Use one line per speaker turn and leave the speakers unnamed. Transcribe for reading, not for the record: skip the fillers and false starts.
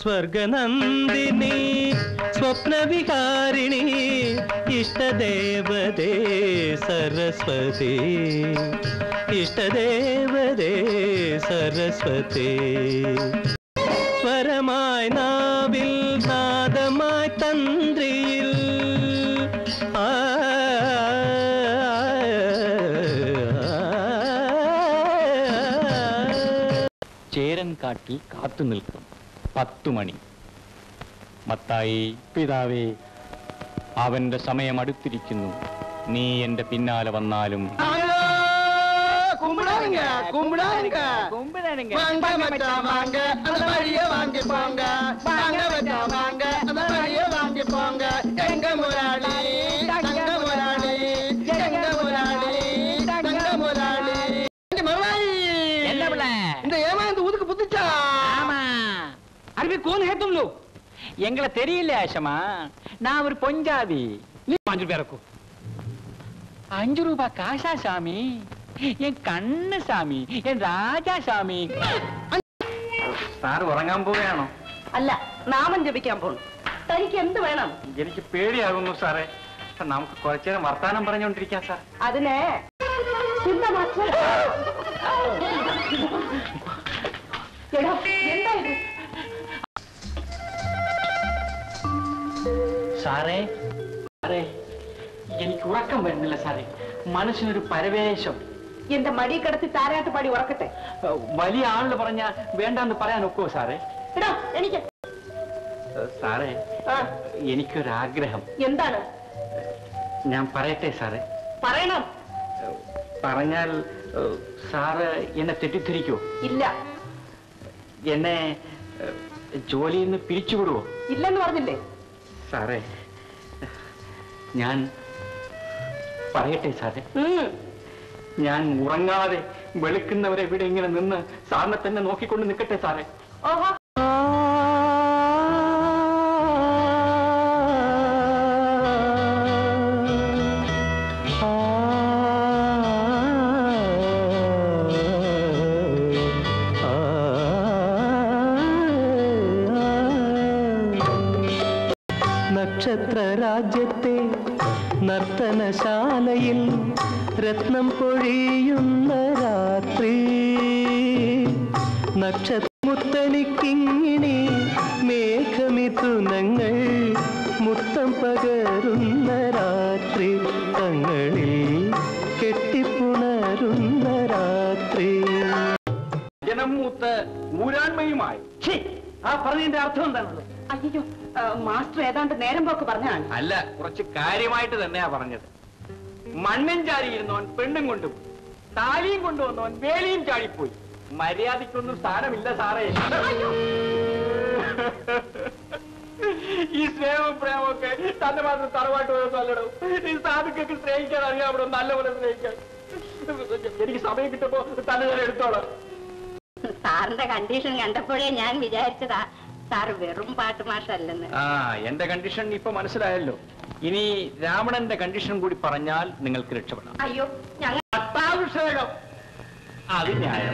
സ്വർഗനന്ദിനി സ്വപ്നവികാരിണി ഇഷ്ടദേവതേ സരസ്വതി ഇഷ്ടദേവതേ സരസ്വതി സ്വരമായി നാവിൽ നാദമായി തന്ത്രിയിൽ
ചേരൻ കാട്ടിൽ കാത്തു നിൽക്കും 10 മണി. മത്തായി, പിതാവേ, അവന്റെ സമയം അടുത്തിരിക്കുന്നു. നീ എന്റെ പിന്നാലെ വന്നാലും எங்களை தெரியல ஆஷமா, நான் ஒரு பொஞ்சாதி. நீ 5 பேருக்கு 5 ரூபாய் காசா சாமி? என் கண்ணு சாமி, என் ராജാ சாமி. സാർ ഉറങ്ങാൻ പോവുകയാണോ?
അല്ല, നാമം ജപിക്കാൻ പോണു. തനിക്ക് എന്ത് വേണം?
എനിക്ക് പേടിയാകുന്നു സാറേ. നമുക്ക് കുറച്ചേരം വർത്താനം പറഞ്ഞുകൊണ്ടിരിക്കാം സാർ.
അതിനെ എന്തായത്?
സാറേ, സാറേ, എനിക്ക് ഉറക്കം വരുന്നില്ല സാറേ. മനസ്സിനൊരു പരവേശം.
എന്റെ മടി കിടത്തി താരാട്ട് പാടി ഉറക്കട്ടെ.
വലിയ ആള് പറഞ്ഞാ വേണ്ടെന്ന് പറയാൻ ഒക്കുവോ സാറേ?
എനിക്ക്
സാറേ, എനിക്കൊരാഗ്രഹം.
എന്താണ്?
ഞാൻ പറയട്ടെ സാറേ?
പറയണം.
പറഞ്ഞാൽ സാറ് എന്നെ തെറ്റിദ്ധരിക്കോ?
ഇല്ല.
എന്നെ ജോലിയിൽ നിന്ന് പിരിച്ചുവിടുവോ?
ഇല്ലെന്ന് പറഞ്ഞില്ലേ
സാറേ? ഞാൻ പറയട്ടെ സാറേ? ഞാൻ ഉറങ്ങാതെ വെളുക്കുന്നവരെ ഇവിടെ ഇങ്ങനെ നിന്ന് സാറിനെ തന്നെ നോക്കിക്കൊണ്ട് നിൽക്കട്ടെ സാറേ?
ഓഹോ,
നക്ഷത്രരാജ്യത്തെ നർത്തനശാലയിൽ രത്നം പൊഴിയുന്ന രാത്രി, നക്ഷത്രമുത്തണിക്കിങ്ങിണി മേഘമിഥുനങ്ങൾ മുത്തം പകരുന്ന രാത്രി, തങ്ങളിൽ കെട്ടിപ്പുണരുന്ന രാത്രി.
ജനം മൂത്ത് ഊരാൺമയുമായി. ആ പറഞ്ഞതിന്റെ അർത്ഥം എന്താണുള്ളത്?
അയ്യോ, മാസ്റ്റർ ഏതാണ്ട് നേരം പോക്ക് പറഞ്ഞാണ്.
അല്ല, കുറച്ച് കാര്യമായിട്ട് തന്നെയാ പറഞ്ഞത്. മണ്ണും ചാടിയിരുന്നവൻ പെണ്ണും കൊണ്ടുപോയി, താലിയും കൊണ്ടുവന്നവൻ വേലിയും ചാടിപ്പോയി. മര്യാദയ്ക്കൊന്നും സ്ഥാനമില്ല സാറേ. ഈ സ്നേഹവും പ്രേമമൊക്കെ തന്നെ മാത്രം തറവാട്ട് പോയത് നല്ലടോ. ഈ സാധുക്കൊക്കെ സ്നേഹിക്കാൻ അറിയാം, അവിടെ നല്ലപോലെ സ്നേഹിക്കാൻ. എനിക്ക് സമയം കിട്ടുമ്പോ തന്നെ ഞാൻ എടുത്തോളാം.
സാറിന്റെ കണ്ടീഷൻ കണ്ടപ്പോഴേ ഞാൻ വിചാരിച്ചതാ സാറ് വെറും പാട്ട് മാഷല്ലെന്ന്.
എന്റെ കണ്ടീഷൻ ഇപ്പൊ മനസ്സിലായല്ലോ. ഇനി രാവണന്റെ കണ്ടീഷൻ കൂടി പറഞ്ഞാൽ നിങ്ങൾക്ക് രക്ഷപ്പെടാം.
അയ്യോ, ഞങ്ങൾ
പട്ടാഭിഷേകം. അത് ന്യായം.